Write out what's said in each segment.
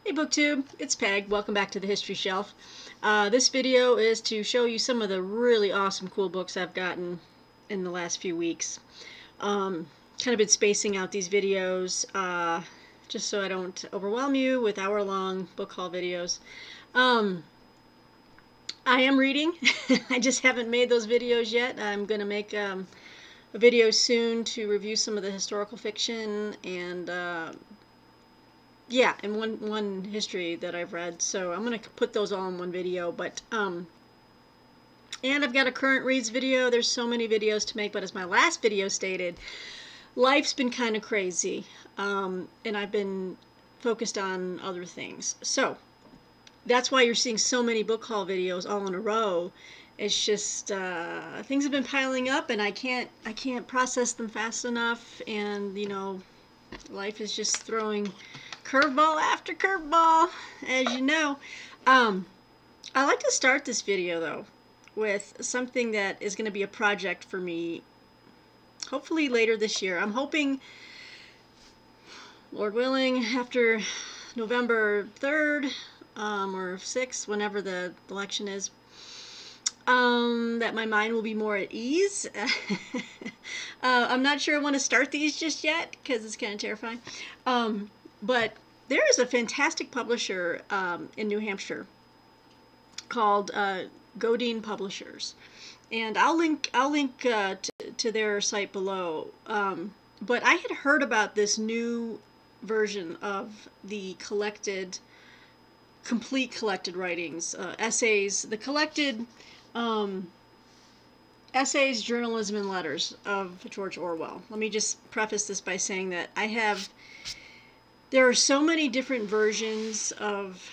Hey BookTube, it's Peg. Welcome back to the History Shelf. This video is to show you some of the really awesome cool books I've gotten in the last few weeks. Kind of been spacing out these videos just so I don't overwhelm you with hour-long book haul videos. I am reading. I just haven't made those videos yet. I'm going to make a video soon to review some of the historical fiction and yeah, and one history that I've read. So I'm gonna put those all in one video. But and I've got a current reads video. There's so many videos to make, but as my last video stated, life's been kind of crazy, and I've been focused on other things. So that's why you're seeing so many book haul videos all in a row. It's just things have been piling up, and I can't process them fast enough, and you know, life is just throwing curveball after curveball, as you know. I like to start this video though with something that is going to be a project for me, hopefully later this year. I'm hoping, Lord willing, after November 3rd or 6th, whenever the election is, that my mind will be more at ease. I'm not sure I want to start these just yet because it's kind of terrifying. But there is a fantastic publisher in New Hampshire called Godine Publishers, and I'll link to their site below. But I had heard about this new version of the complete collected writings, essays, the collected essays, journalism, and letters of George Orwell. Let me just preface this by saying that there are so many different versions of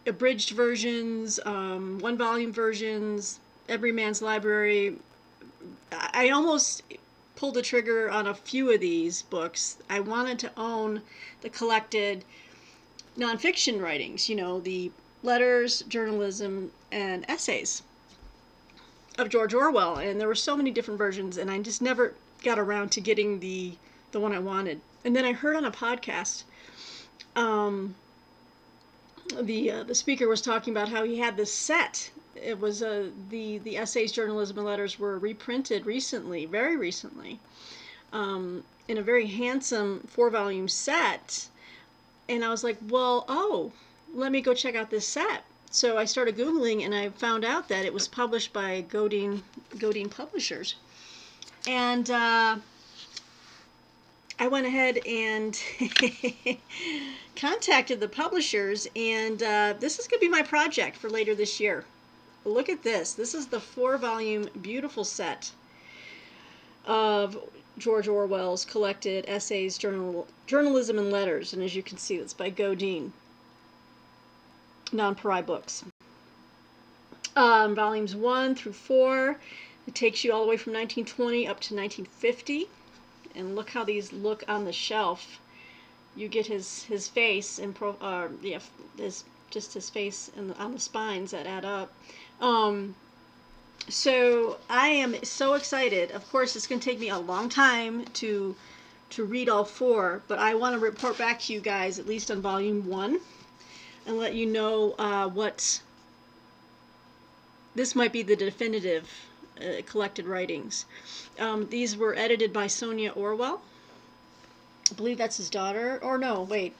abridged versions, one-volume versions, Everyman's Library. I almost pulled the trigger on a few of these books. I wanted to own the collected nonfiction writings, you know, the letters, journalism, and essays of George Orwell, and there were so many different versions, and I just never got around to getting the one I wanted. And then I heard on a podcast, the speaker was talking about how he had this set. It was the essays, journalism, and letters were reprinted recently, very recently, in a very handsome 4-volume set. And I was like, well, let me go check out this set. So I started Googling, and I found out that it was published by Godine Publishers. And I went ahead and contacted the publishers, and this is going to be my project for later this year. Look at this. This is the 4-volume beautiful set of George Orwell's collected essays, journalism, and letters. And as you can see, it's by Godine. Nonpareil books. Volumes 1 through 4. It takes you all the way from 1920 up to 1950. And look how these look on the shelf. You get his face and just his face and on the spines that add up. So I am so excited. Of course, it's going to take me a long time to read all 4, but I want to report back to you guys at least on volume 1 and let you know what this might be the definitive collected writings. These were edited by Sonia Orwell. I believe that's his daughter. Or no, wait.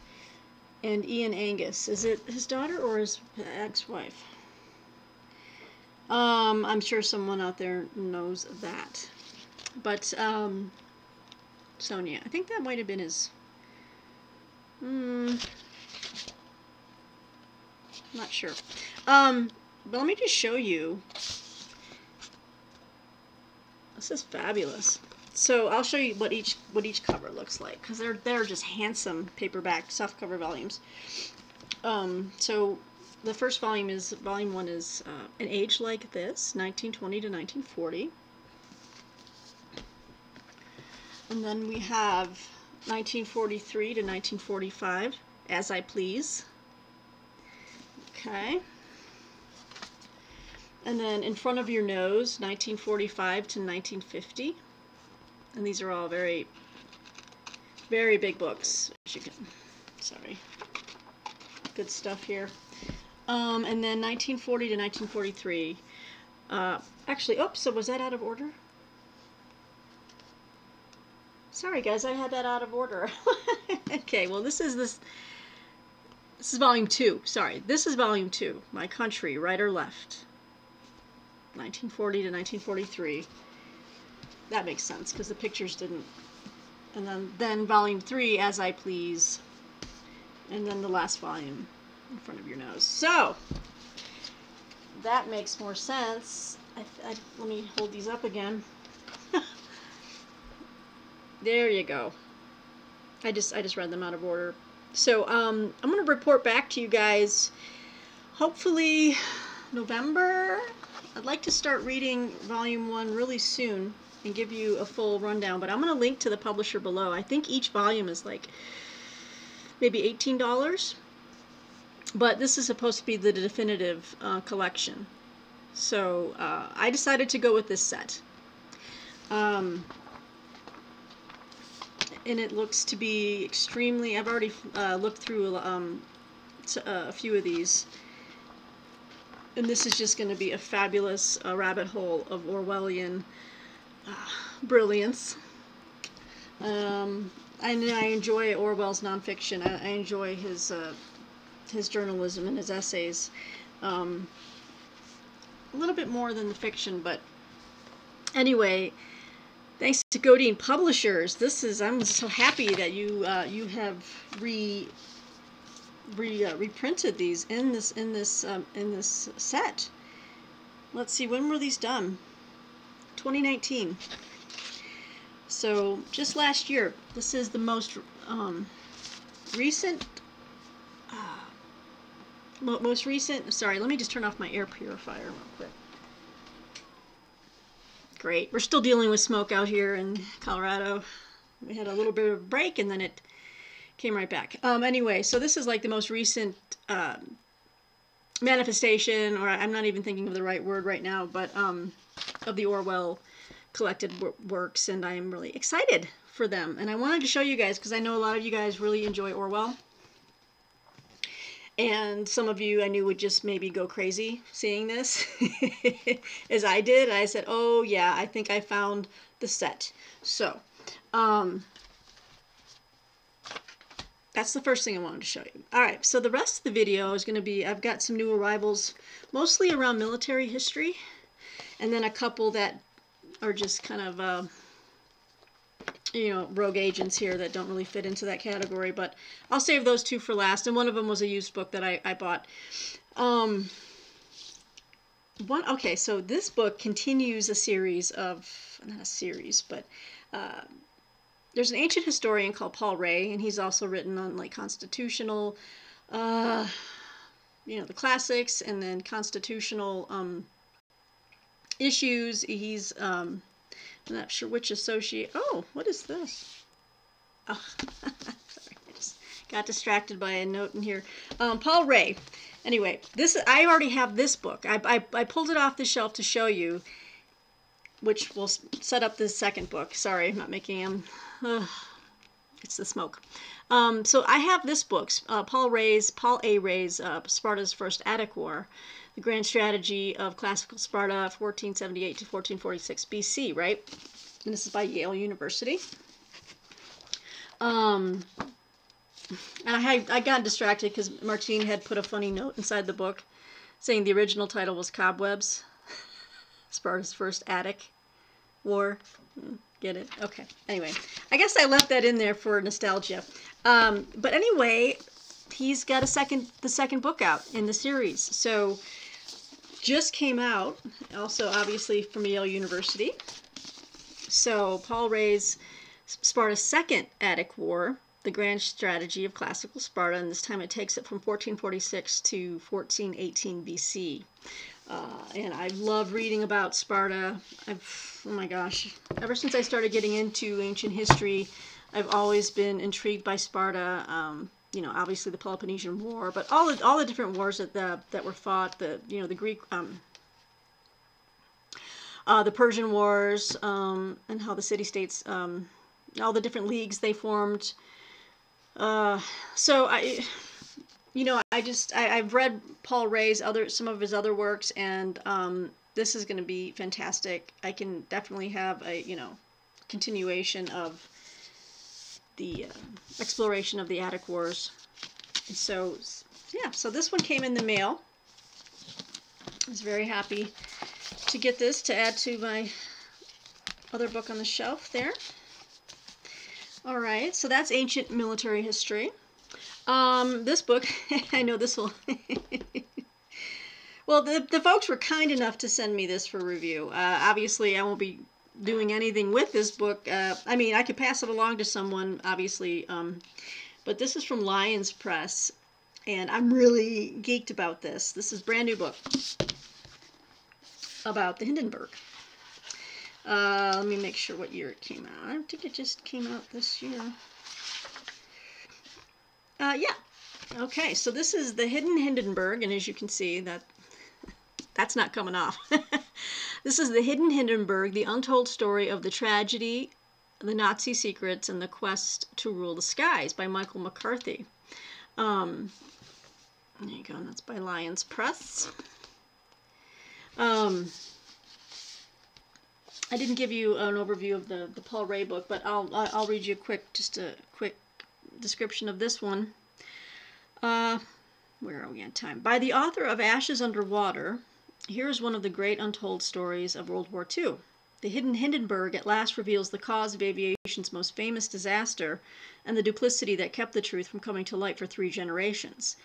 And Ian Angus. Is it his daughter or his ex-wife? I'm sure someone out there knows that. But Sonia. I think that might have been his... not sure. But let me just show you. This is fabulous. So I'll show you what each cover looks like, because they're just handsome paperback softcover volumes. So the first volume volume 1 is An Age Like This, 1920 to 1940. And then we have 1943 to 1945, As I Please. Okay. And then In Front of Your Nose, 1945 to 1950. And these are all very, very big books. As you can, sorry. good stuff here. And then 1940 to 1943. Actually, oops, so was that out of order? Sorry guys, I had that out of order. Okay, well this is volume 2. Sorry, this is volume 2. My Country, Right or Left. 1940 to 1943. That makes sense because the pictures didn't. And then volume 3, As I Please. And then the last volume in front of your nose. So that makes more sense. Let me hold these up again. There you go. I just read them out of order. So I'm going to report back to you guys hopefully November. I'd like to start reading volume 1 really soon and give you a full rundown, but I'm going to link to the publisher below. I think each volume is like maybe $18, but this is supposed to be the definitive collection. So I decided to go with this set. And it looks to be extremely, I've already looked through a few of these, and this is just going to be a fabulous rabbit hole of Orwellian brilliance. I enjoy Orwell's nonfiction. I enjoy his journalism and his essays a little bit more than the fiction, but anyway, thanks to Godine Publishers. I'm so happy that you have reprinted these in this set. Let's see, when were these done? 2019. So just last year. This is the most recent. Most recent. Sorry, let me just turn off my air purifier real quick. Great. We're still dealing with smoke out here in Colorado. We had a little bit of a break and then it came right back. Anyway, so this is like the most recent manifestation, or I'm not even thinking of the right word right now, but of the Orwell collected works, and I am really excited for them. And I wanted to show you guys because I know a lot of you guys really enjoy Orwell. And some of you I knew would just maybe go crazy seeing this, as I did. I said, oh yeah, I think I found the set. So, that's the first thing I wanted to show you. Alright, so the rest of the video is going to be, I've got some new arrivals, mostly around military history, and then a couple that are just kind of, you know, rogue agents here that don't really fit into that category, but I'll save those two for last. And one of them was a used book that I bought. Okay, so this book continues a series of, not a series, but there's an ancient historian called Paul Ray, and he's also written on like constitutional, you know, the classics, and then constitutional issues. He's I'm not sure which associate. Oh, what is this? Oh, sorry, I just got distracted by a note in here. Paul Ray. Anyway, I already have this book. I pulled it off the shelf to show you, which will set up the second book. Sorry, I'm not making him. It's the smoke. So I have this book, Paul A. Ray's Sparta's First Attic War, the grand strategy of classical Sparta, 1478 to 1446 BC, right? And this is by Yale University. And I got distracted because Martine had put a funny note inside the book saying the original title was Cobwebs, Sparta's First Attic War. Get it? Okay. Anyway, I guess I left that in there for nostalgia. But anyway, he's got the second book out in the series. So just came out, also obviously from Yale University. So Paul Ray's Sparta's Second Attic War, the grand strategy of classical Sparta, and this time it takes it from 1446 to 1418 BC. And I love reading about Sparta. Oh my gosh, ever since I started getting into ancient history, I've always been intrigued by Sparta. You know, obviously the Peloponnesian War, but all the different wars that were fought. The Greek, the Persian Wars, and how the city-states, all the different leagues they formed. So you know, I've read Paul Ray's some of his other works, and this is going to be fantastic. I can definitely have a, you know, continuation of the exploration of the Attic Wars. And so, yeah, so this one came in the mail. I was very happy to get this to add to my other book on the shelf there. All right, so that's Ancient Military History. This book, I know this will... Well, the folks were kind enough to send me this for review. Obviously, I won't be doing anything with this book. I mean, I could pass it along to someone, obviously, but this is from Lions Press, and I'm really geeked about this. This is a brand new book about the Hindenburg. Let me make sure what year it came out. I don't think it just came out this year. Yeah. Okay, so this is The Hidden Hindenburg, and as you can see, that's not coming off. This is The Hidden Hindenburg, the untold story of the tragedy, the Nazi secrets, and the quest to rule the skies by Michael McCarthy. There you go, and that's by Lions Press. I didn't give you an overview of the Paul Ray book, but I'll read you just a quick description of this one. Where are we on time? By the author of Ashes Under Water, here is one of the great untold stories of World War II. The Hidden Hindenburg at last reveals the cause of aviation's most famous disaster and the duplicity that kept the truth from coming to light for 3 generations.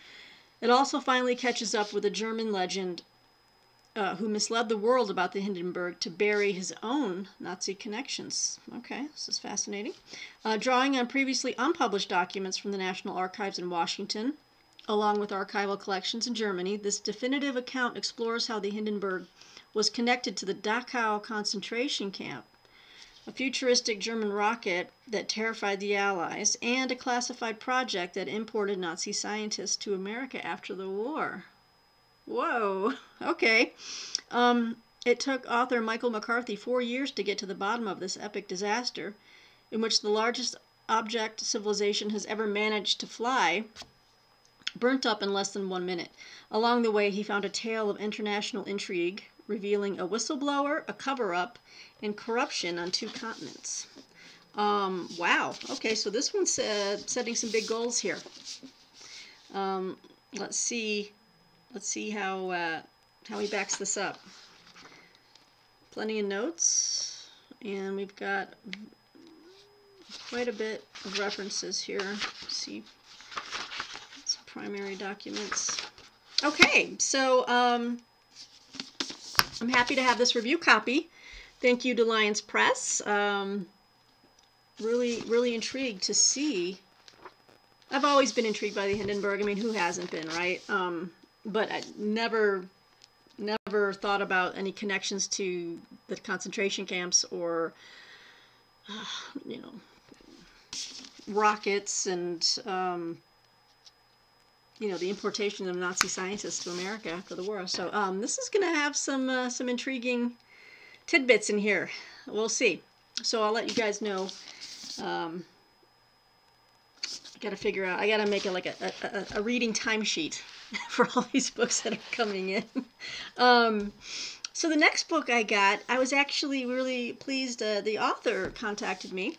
It also finally catches up with a German legend who misled the world about the Hindenburg to bury his own Nazi connections. Okay, this is fascinating. Drawing on previously unpublished documents from the National Archives in Washington, along with archival collections in Germany, this definitive account explores how the Hindenburg was connected to the Dachau concentration camp, a futuristic German rocket that terrified the Allies, and a classified project that imported Nazi scientists to America after the war. Whoa, okay. It took author Michael McCarthy 4 years to get to the bottom of this epic disaster, in which the largest object civilization has ever managed to fly burnt up in less than 1 minute. Along the way, he found a tale of international intrigue, revealing a whistleblower, a cover-up, and corruption on 2 continents. Wow. Okay, so this one's setting some big goals here. Let's see how he backs this up. Plenty of notes, and we've got quite a bit of references here. Let's see some primary documents. Okay, so I'm happy to have this review copy. Thank you to Lions Press. Really intrigued to see. I've always been intrigued by the Hindenburg. I mean, who hasn't been, right? But I never thought about any connections to the concentration camps or, you know, rockets and, you know, the importation of Nazi scientists to America after the war. So this is going to have some intriguing tidbits in here. We'll see. So I'll let you guys know. I got to figure out. I got to make it like a reading timesheet for all these books that are coming in. So the next book I got, I was actually really pleased. The author contacted me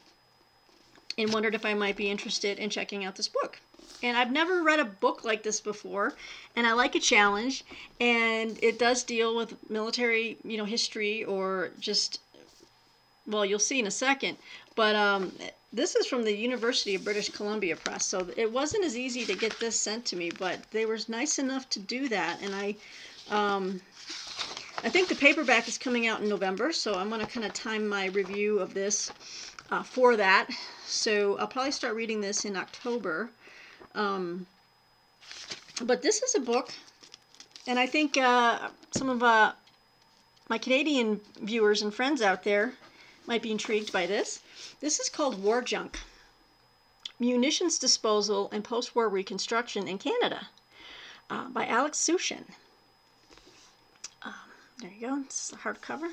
and wondered if I might be interested in checking out this book. And I've never read a book like this before, and I like a challenge, and it does deal with military, you know, history, or just, well, you'll see in a second, but this is from the University of British Columbia Press, so it wasn't as easy to get this sent to me, but they were nice enough to do that, and I think the paperback is coming out in November, so I'm going to kind of time my review of this for that. So I'll probably start reading this in October. But this is a book, and I think some of my Canadian viewers and friends out there might be intrigued by this. This is called War Junk: Munitions Disposal and Post-War Reconstruction in Canada by Alex Sushen. There you go. This is the hardcover.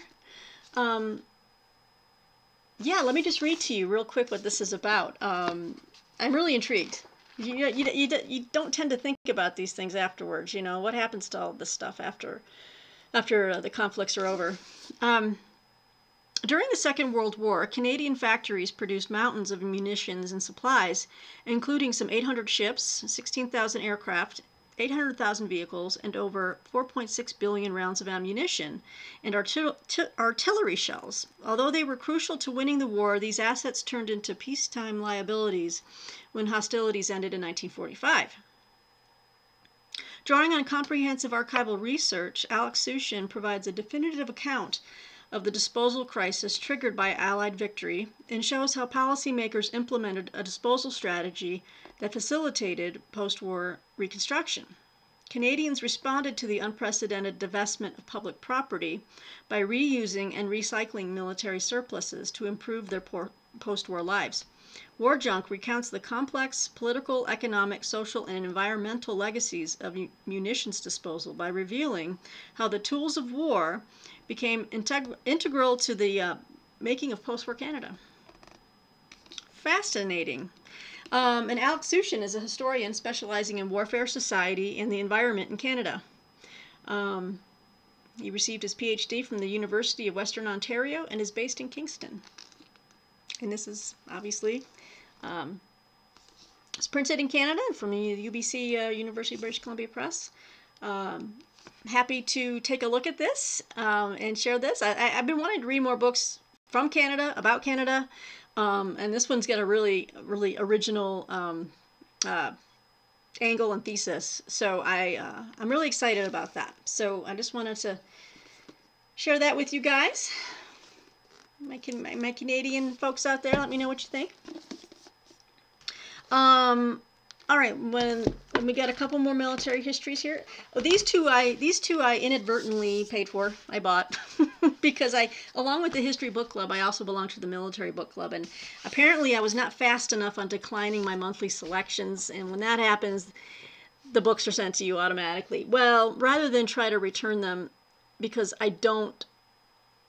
Yeah, let me just read to you real quick what this is about. I'm really intrigued. You don't tend to think about these things afterwards. You know, what happens to all this stuff after the conflicts are over. During the Second World War, Canadian factories produced mountains of munitions and supplies, including some 800 ships, 16,000 aircraft, 800,000 vehicles, and over 4.6 billion rounds of ammunition and artillery shells. Although they were crucial to winning the war, these assets turned into peacetime liabilities when hostilities ended in 1945. Drawing on comprehensive archival research, Alex Sushen provides a definitive account of the disposal crisis triggered by Allied victory and shows how policymakers implemented a disposal strategy that facilitated post-war Reconstruction. Canadians responded to the unprecedented divestment of public property by reusing and recycling military surpluses to improve their post-war lives. War Junk recounts the complex political, economic, social, and environmental legacies of munitions disposal by revealing how the tools of war became integral to the making of post-war Canada. Fascinating. And Alex Sushen is a historian specializing in warfare, society, and the environment in Canada. He received his PhD from the University of Western Ontario and is based in Kingston. And this is obviously it's printed in Canada from the UBC University of British Columbia Press. Happy to take a look at this and share this. I've been wanting to read more books from Canada, about Canada, and this one's got a really original angle and thesis. So I'm really excited about that. So I just wanted to share that with you guys. My Canadian folks out there, let me know what you think. All right, when we got a couple more military histories here. Oh, these two I inadvertently paid for. I bought because along with the history book club, I also belong to the military book club, and apparently I was not fast enough on declining my monthly selections, and when that happens, the books are sent to you automatically. Well, rather than try to return them, because I don't.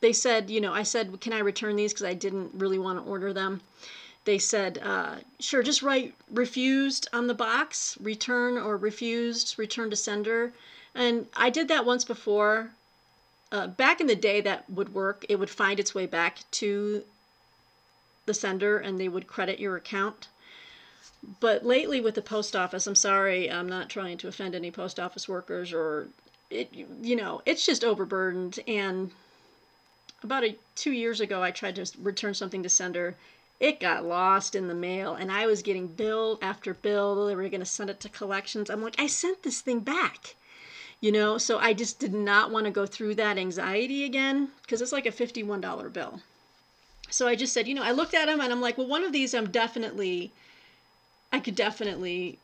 They said, I said, can I return these because I didn't really want to order them. They said, sure, just write refused on the box, return or refused, return to sender. And I did that once before. Back in the day, that would work. It would find its way back to the sender and they would credit your account. But lately with the post office, I'm sorry, I'm not trying to offend any post office workers or, it's just overburdened. And about 2 years ago, I tried to return something to sender. It got lost in the mail, and I was getting bill after bill. They were going to send it to collections. I'm like, I sent this thing back, so I just did not want to go through that anxiety again because it's like a $51 bill. So I just said, I looked at them, and I'm like, well, one of these I could definitely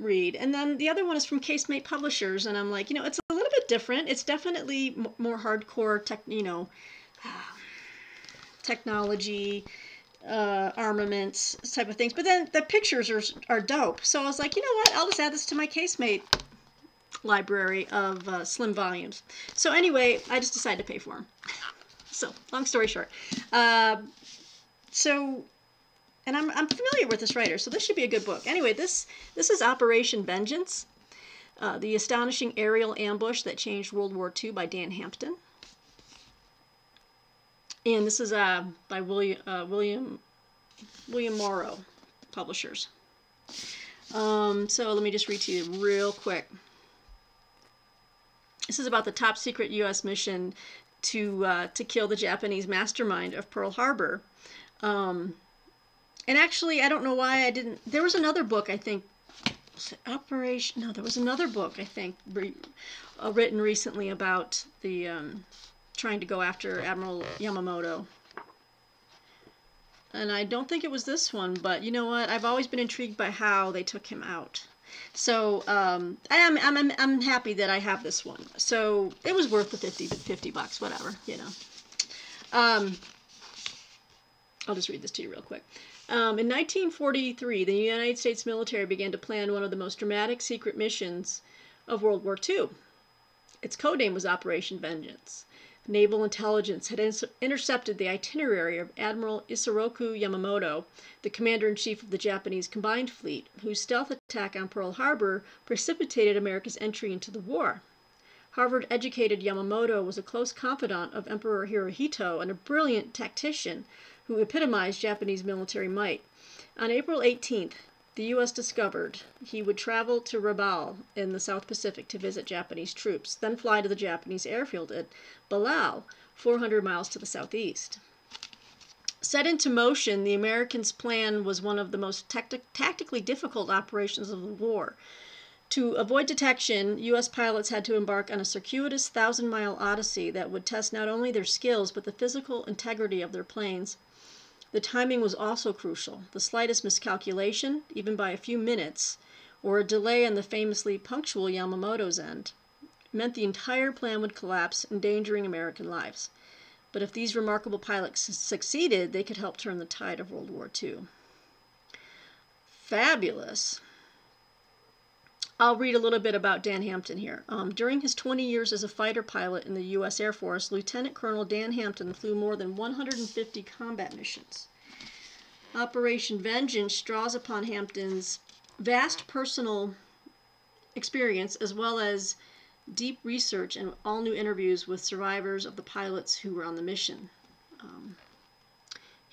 read. And then the other one is from Casemate Publishers, and I'm like, it's a little bit different. It's definitely more hardcore technology, armaments type of things, but then the pictures are dope. So I was like, you know what, I'll just add this to my Casemate library of slim volumes. So anyway, I just decided to pay for them. So long story short, and I'm familiar with this writer, so this should be a good book. Anyway, this is Operation Vengeance, the Astonishing Aerial Ambush That Changed World War II by Dan Hampton. And this is by William Morrow Publishers. So let me just read to you real quick. This is about the top secret U.S. mission to kill the Japanese mastermind of Pearl Harbor. And actually, I don't know why I didn't. There was another book, I think. Operation. No, there was another book, I think, written recently about the. Trying to go after Admiral Yamamoto. And I don't think it was this one, but you know what? I've always been intrigued by how they took him out. So I'm happy that I have this one. So it was worth the $50, whatever, I'll just read this to you real quick. In 1943, the United States military began to plan one of the most dramatic secret missions of World War II. Its codename was Operation Vengeance. naval intelligence had intercepted the itinerary of Admiral Isoroku Yamamoto, the commander-in-chief of the Japanese Combined Fleet, whose stealth attack on Pearl Harbor precipitated America's entry into the war. Harvard-educated Yamamoto was a close confidant of Emperor Hirohito and a brilliant tactician who epitomized Japanese military might. On April 18th, the U.S. discovered he would travel to Rabaul in the South Pacific to visit Japanese troops, then fly to the Japanese airfield at Balao, 400 miles to the southeast. Set into motion, the Americans' plan was one of the most tactically difficult operations of the war. To avoid detection, U.S. pilots had to embark on a circuitous 1,000-mile odyssey that would test not only their skills but the physical integrity of their planes. The timing was also crucial. The slightest miscalculation, even by a few minutes, or a delay on the famously punctual Yamamoto's end, meant the entire plan would collapse, endangering American lives. But if these remarkable pilots succeeded, they could help turn the tide of World War II. Fabulous. I'll read a little bit about Dan Hampton here. During his 20 years as a fighter pilot in the U.S. Air Force, Lieutenant Colonel Dan Hampton flew more than 150 combat missions. Operation Vengeance draws upon Hampton's vast personal experience as well as deep research and all-new interviews with survivors of the pilots who were on the mission.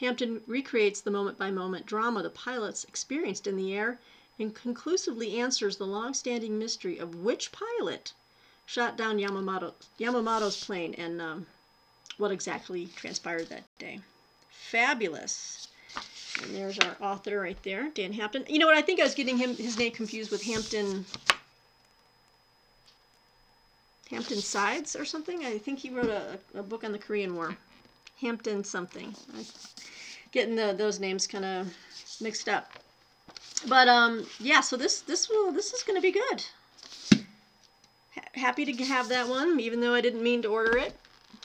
Hampton recreates the moment-by-moment drama the pilots experienced in the air and conclusively answers the long-standing mystery of which pilot shot down Yamamoto's plane and what exactly transpired that day. Fabulous. And there's our author right there, Dan Hampton. You know what? I think I was getting his name confused with Hampton Sides or something. I think he wrote a book on the Korean War. Hampton something. Getting those names kind of mixed up. But yeah, so this is going to be good. Happy to have that one, even though I didn't mean to order it.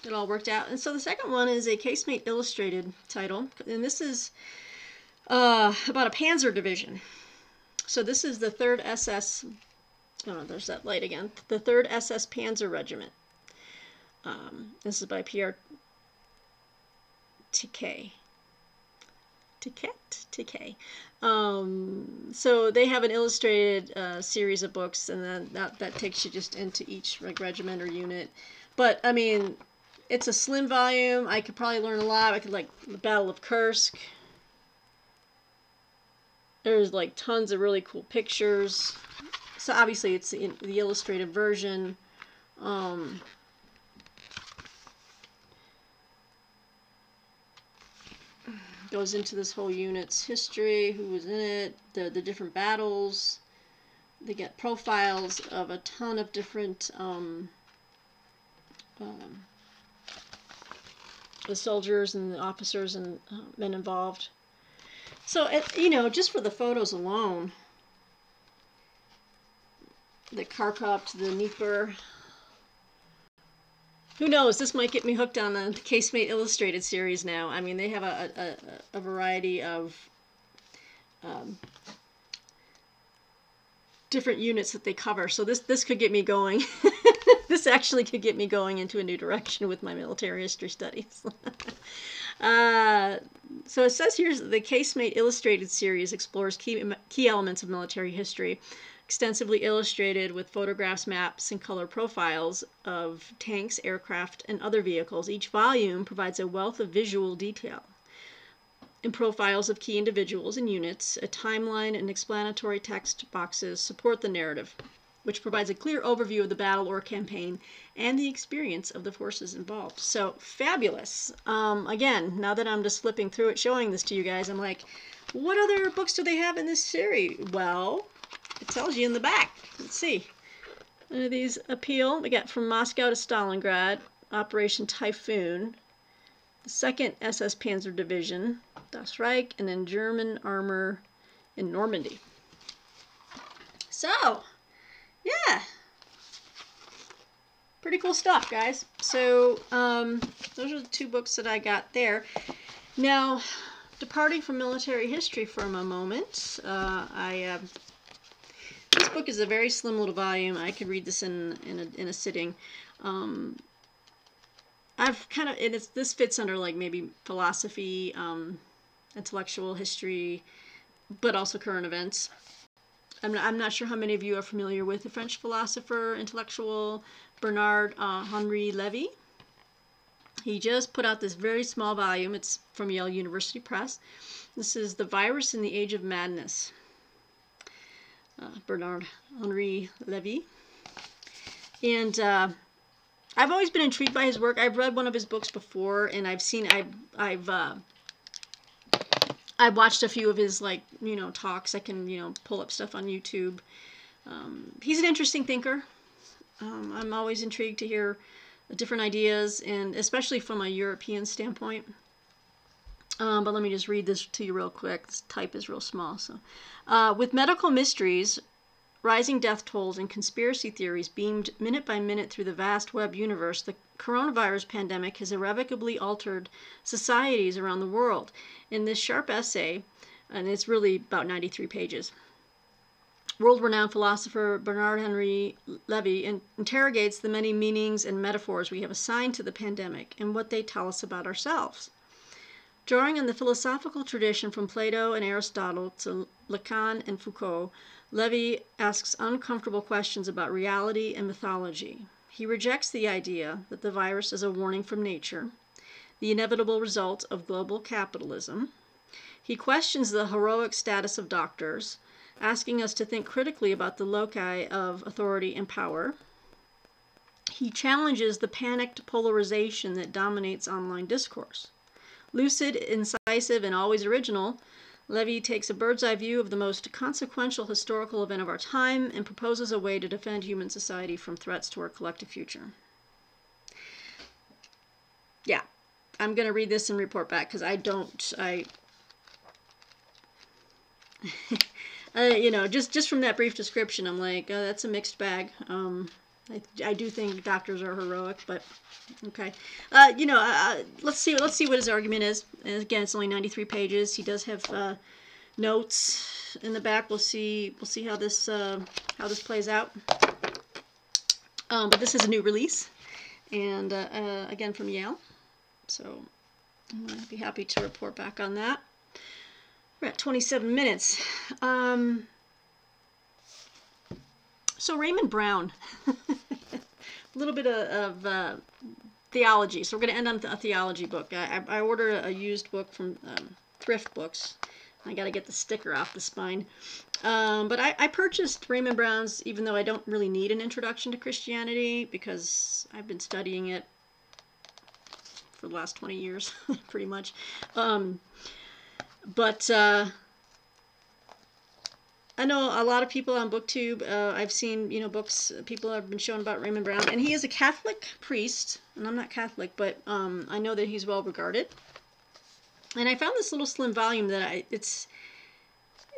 It all worked out. And so the second one is a Casemate Illustrated title, and this is about a Panzer division. So this is the 3rd SS. Oh, there's that light again. The 3rd SS Panzer Regiment. This is by Pierre Tiquet. So they have an illustrated series of books, and then that takes you just into each regiment or unit. But I mean, it's a slim volume. I could probably learn a lot. I could like the Battle of Kursk. There's like tons of really cool pictures. So obviously it's in the illustrated version. Goes into this whole unit's history, who was in it, the different battles. They get profiles of a ton of different the soldiers and the officers and men involved. So, you know, just for the photos alone, the Kharkov to the Dnieper. Who knows? This might get me hooked on the Casemate Illustrated series now. I mean, they have a variety of different units that they cover. So this could get me going. This actually could get me going into a new direction with my military history studies. So it says here the Casemate Illustrated series explores key elements of military history, extensively illustrated with photographs, maps, and color profiles of tanks, aircraft, and other vehicles. Each volume provides a wealth of visual detail and profiles of key individuals and units. A timeline and explanatory text boxes support the narrative, which provides a clear overview of the battle or campaign and the experience of the forces involved. So, fabulous. Again, now that I'm just flipping through it, showing this to you guys, I'm like, what other books do they have in this series? Well, it tells you in the back. Let's see. None of these appeal. We got From Moscow to Stalingrad, Operation Typhoon, the 2nd SS Panzer Division, Das Reich, and then German armor in Normandy. So, yeah. Pretty cool stuff, guys. So, those are the 2 books that I got there. Now, departing from military history for a moment, this book is a very slim little volume. I could read this in a sitting. I've kind of, and this fits under like maybe philosophy, intellectual history, but also current events. I'm not sure how many of you are familiar with the French philosopher, intellectual Bernard Henri Lévy. He just put out this very small volume. It's from Yale University Press. This is The Virus in the Age of Madness. Bernard Henri Lévy. And I've always been intrigued by his work. I've read one of his books before, and I've watched a few of his, like, talks. I can, pull up stuff on YouTube. He's an interesting thinker. I'm always intrigued to hear different ideas, and especially from a European standpoint. But let me just read this to you real quick. This type is real small. So, with medical mysteries, rising death tolls, and conspiracy theories beamed minute by minute through the vast web universe, the coronavirus pandemic has irrevocably altered societies around the world. In this sharp essay, and it's really about 93 pages, world-renowned philosopher Bernard Henri Lévy interrogates the many meanings and metaphors we have assigned to the pandemic and what they tell us about ourselves. Drawing on the philosophical tradition from Plato and Aristotle to Lacan and Foucault, Lévy asks uncomfortable questions about reality and mythology. He rejects the idea that the virus is a warning from nature, the inevitable result of global capitalism. He questions the heroic status of doctors, asking us to think critically about the loci of authority and power. He challenges the panicked polarization that dominates online discourse. Lucid, incisive, and always original, Lévy takes a bird's-eye view of the most consequential historical event of our time and proposes a way to defend human society from threats to our collective future. Yeah, I'm going to read this and report back, because just from that brief description, I'm like, that's a mixed bag. I do think doctors are heroic, but okay. Let's see what his argument is. And again, it's only 93 pages. He does have notes in the back. We'll see how this plays out. But this is a new release, and again from Yale. So I'm going to be happy to report back on that. We're at 27 minutes. So Raymond Brown, a little bit of theology. So we're going to end on a theology book. I ordered a used book from Thrift Books. I got to get the sticker off the spine. But I purchased Raymond Brown's, even though I don't really need an introduction to Christianity, because I've been studying it for the last 20 years, pretty much. But I know a lot of people on BookTube. I've seen, books people have been shown about Raymond Brown, and he is a Catholic priest, and I'm not Catholic, but I know that he's well regarded. And I found this little slim volume that it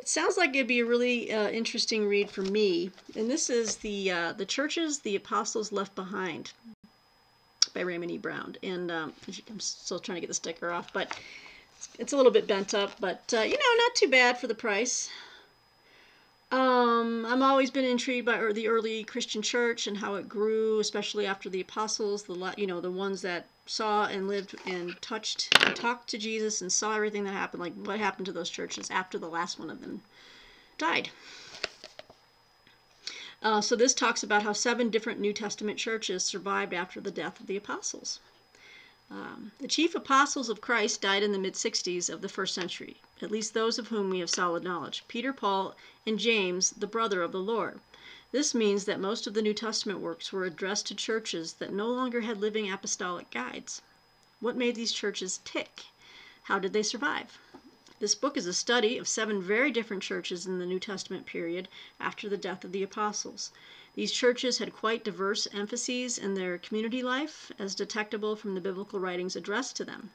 sounds like it'd be a really interesting read for me. And this is the Churches the Apostles Left Behind by Raymond E. Brown. And I'm still trying to get the sticker off, but it's a little bit bent up, but not too bad for the price. I've always been intrigued by the early Christian church and how it grew, especially after the apostles, the ones that saw and lived and touched and talked to Jesus and saw everything that happened, like what happened to those churches after the last one of them died. So this talks about how 7 different New Testament churches survived after the death of the apostles. The chief apostles of Christ died in the mid-60s of the first century, at least those of whom we have solid knowledge: Peter, Paul, and James, the brother of the Lord. This means that most of the New Testament works were addressed to churches that no longer had living apostolic guides. What made these churches tick? How did they survive? This book is a study of 7 very different churches in the New Testament period after the death of the apostles. These churches had quite diverse emphases in their community life, as detectable from the biblical writings addressed to them.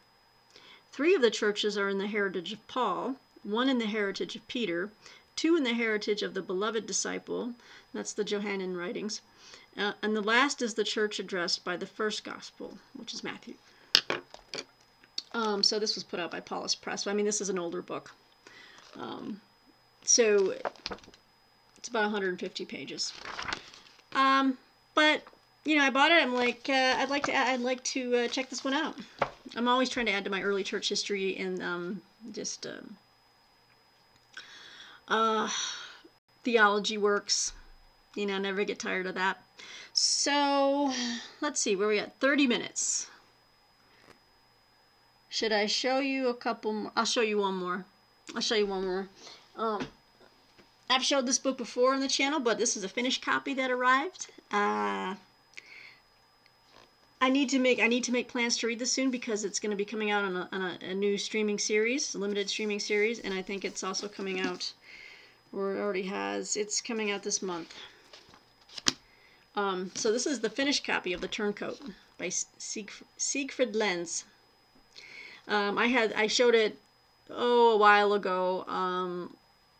3 of the churches are in the heritage of Paul, 1 in the heritage of Peter, 2 in the heritage of the beloved disciple, that's the Johannine writings, and the last is the church addressed by the first gospel, which is Matthew. So this was put out by Paulus Press. I mean, this is an older book. So it's about 150 pages. But I bought it. I'm like, I'd like to check this one out. I'm always trying to add to my early church history and just theology works. Never get tired of that. So let's see where we at. 30 minutes. Should I show you a couple more? I'll show you one more. I've showed this book before on the channel, but this is a finished copy that arrived. I need to make plans to read this soon because it's going to be coming out on a new streaming series, a limited streaming series, and I think it's also coming out, or it already has. It's coming out this month. So this is the finished copy of The Turncoat by Siegfried Lens. I showed it a while ago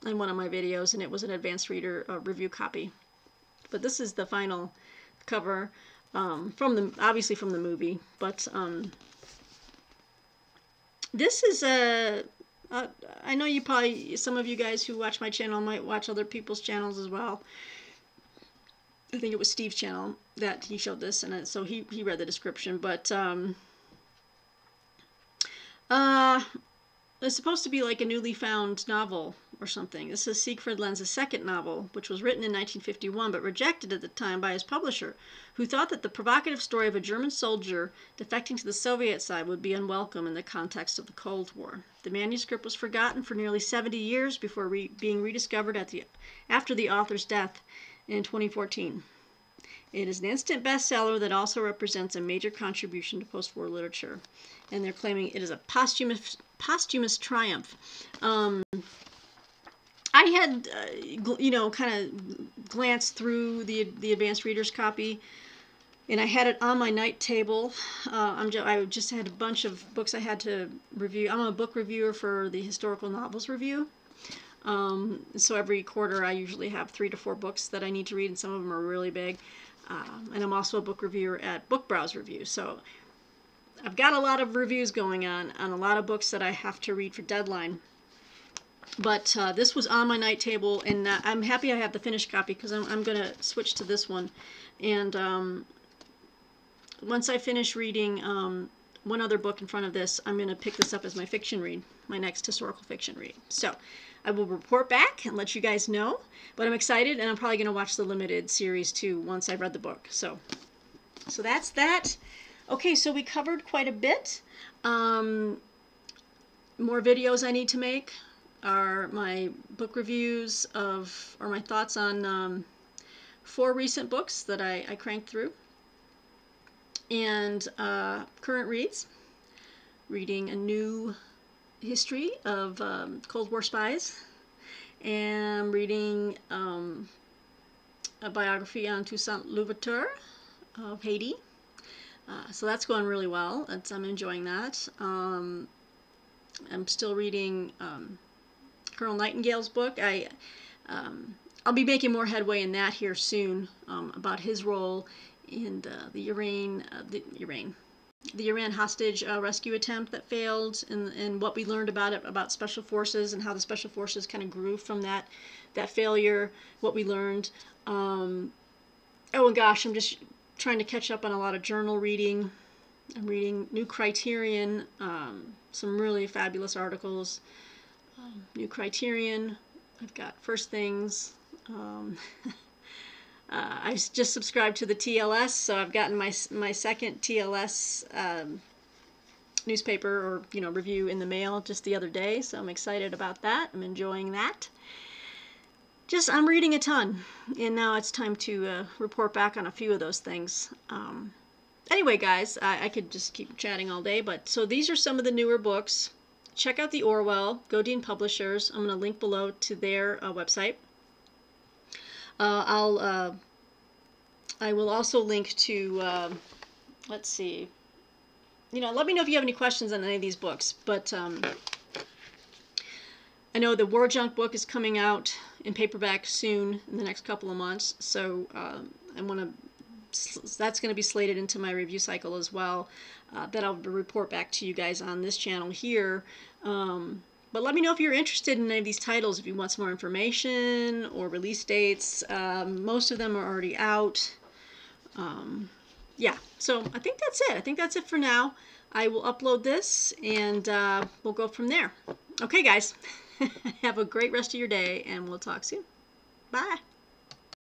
in one of my videos, and it was an advanced reader review copy. But this is the final cover obviously from the movie. But this is I know some of you guys who watch my channel might watch other people's channels as well. I think it was Steve's channel that he showed this, and so he read the description. But it's supposed to be like a newly found novel or something. This is Siegfried Lens' second novel, which was written in 1951 but rejected at the time by his publisher, who thought that the provocative story of a German soldier defecting to the Soviet side would be unwelcome in the context of the Cold War. The manuscript was forgotten for nearly 70 years before being rediscovered after the author's death in 2014. It is an instant bestseller that also represents a major contribution to post-war literature, and they're claiming it is a posthumous triumph. I had, kind of glanced through the advanced reader's copy, and I had it on my night table. I just had a bunch of books I had to review. I'm a book reviewer for the Historical Novels Review. So every quarter I usually have 3 to 4 books that I need to read, and some of them are really big. And I'm also a book reviewer at Book Browse Review. So I've got a lot of reviews going on a lot of books that I have to read for deadline. But this was on my night table, and I'm happy I have the finished copy because I'm going to switch to this one. And once I finish reading one other book in front of this, I'm going to pick this up as my fiction read, my next historical fiction read. So I will report back and let you guys know, but I'm excited, and I'm probably going to watch the limited series too once I've read the book. So that's that. Okay, so we covered quite a bit. More videos I need to make are my book reviews or my thoughts on 4 recent books that I cranked through, and current reads, reading a new history of Cold War spies, and reading a biography on Toussaint Louverture of Haiti. So that's going really well. I'm enjoying that. I'm still reading Colonel Nightingale's book. I'll be making more headway in that here soon, about his role in the Iran hostage rescue attempt that failed, and what we learned about it, about special forces, and how the special forces kind of grew from that failure, what we learned. Oh, and gosh, I'm just trying to catch up on a lot of journal reading. I'm reading New Criterion, some really fabulous articles. New Criterion. I've got First Things. I just subscribed to the TLS, so I've gotten my second TLS newspaper or review in the mail just the other day, so I'm excited about that. I'm enjoying that. I'm reading a ton, and now it's time to report back on a few of those things. Anyway, guys, I could just keep chatting all day, but so these are some of the newer books. Check out the Orwell, Godine Publishers. I'm going to link below to their website. I will also link to, let's see, let me know if you have any questions on any of these books. But I know the War Junk book is coming out in paperback soon, in the next couple of months. So that's going to be slated into my review cycle as well. That I'll report back to you guys on this channel here. But let me know if you're interested in any of these titles, if you want some more information or release dates. Most of them are already out. yeah, so I think that's it. I think that's it for now. I will upload this and we'll go from there. Okay, guys, have a great rest of your day and we'll talk soon. Bye.